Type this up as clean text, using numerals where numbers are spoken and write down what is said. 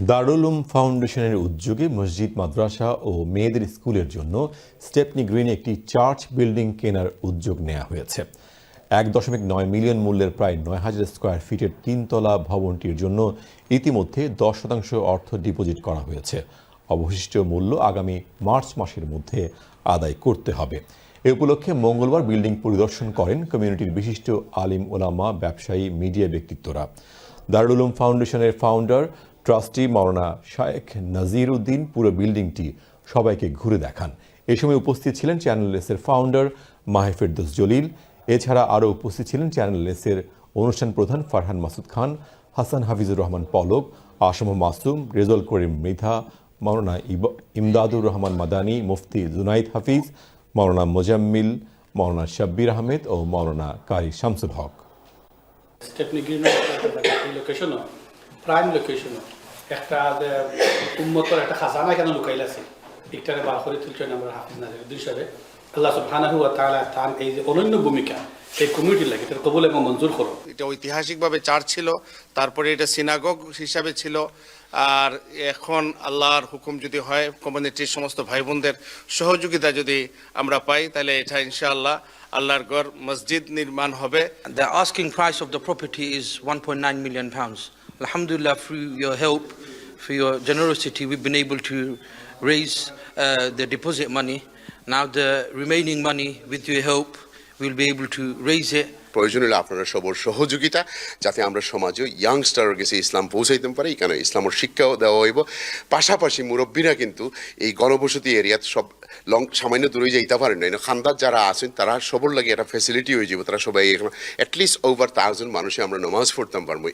দারুল উলুম ফাউন্ডেশনের উদ্যোগে মসজিদ, মাদ্রাসা ও মেয়েদের স্কুলের জন্য স্টেপনি গ্রিনে একটি চার্চ বিল্ডিং কেনার উদ্যোগ নেওয়া হয়েছে। 1.9 মিলিয়ন মূল্যের প্রায় 9,000 স্কয়ার ফিটের 3তলা ভবনটির জন্য ইতিমধ্যে 10% অর্থ ডিপোজিট করা হয়েছে। অবশিষ্ট মূল্য আগামী মার্চ মাসের মধ্যে আদায় করতে হবে। এ উপলক্ষে মঙ্গলবার বিল্ডিং পরিদর্শন করেন কমিউনিটির বিশিষ্ট আলিম ওলামা, ব্যবসায়ী, মিডিয়া ব্যক্তিত্বরা। দারুল উলুম ফাউন্ডেশনের ফাউন্ডার ট্রাস্টি মাওলানা শায়েখ নাজির উদ্দিন পুরো বিল্ডিংটি সবাইকে ঘুরে দেখান। এ সময় উপস্থিত ছিলেন চ্যানেল এসের ফাউন্ডার মাহে-ফেরদৌস জলিল। এছাড়া আরও উপস্থিত ছিলেন চ্যানেল এসের অনুষ্ঠান প্রধান ফারহান মাসুদ খান, হাসান হাফিজুর রহমান পলক, আসম মাসুম, রেজল করিম মৃধা, মাওলানা ইমদাদুর রহমান মাদানী, মুফতি জুনাইদ হাফিজ, মাওলানা মোজাম্মিল, মাওলানা শাব্বির আহমেদ ও মাওলানা কারি শামসুল হক। স্টেপনি গ্রিনের লোকেশনও প্রাইম লোকেশনও একটা উম্মতর একটা খাজানা কেন লুকাইল আছে একটারে বার করে তুলছেন আমরা হাফিজ নাজির হিসাবে। আল্লাহ সুবহানাহু ওয়া তাআলা তার এই যে অনন্য ভূমিকা এই কমিটির লাগে এটার কবুল এবং মঞ্জুর করো। এটা ঐতিহাসিকভাবে চার্চ ছিল, তারপরে এটা সিনাগগ হিসাবে ছিল, আর এখন আল্লাহর হুকুম যদি হয়, কমিউনিটির সমস্ত ভাই বোনদের সহযোগিতা যদি আমরা পাই, তাহলে এটা ইনশাআল্লাহ আল্লাহর ঘর মসজিদ নির্মাণ হবে। The asking price of the property is 1.9 million pounds. Alhamdulillah, through your help, for your generosity, we've been able to raise the deposit money. Now the remaining money, with your help, we'll be able to raise it. প্রয়োজন হলে আপনারা সবার সহযোগিতা, যাতে আমরা সমাজে ইয়াংস্টারের কাছে ইসলাম পৌঁছাইতে পারি, কেন ইসলামের শিক্ষাও দেওয়া হইব। পাশাপাশি মুরব্বীরা কিন্তু এই গণবসতি এরিয়াত সব সামান্য দূরে যাইতে পারেন না, খান্দার যারা আছেন তারা সবর লাগে একটা ফ্যাসিলিটি হয়ে যাবে, তারা সবাই এখন অ্যাটলিস্ট ওভার 1000 মানুষে আমরা নামাজ পড়তাম পারবো।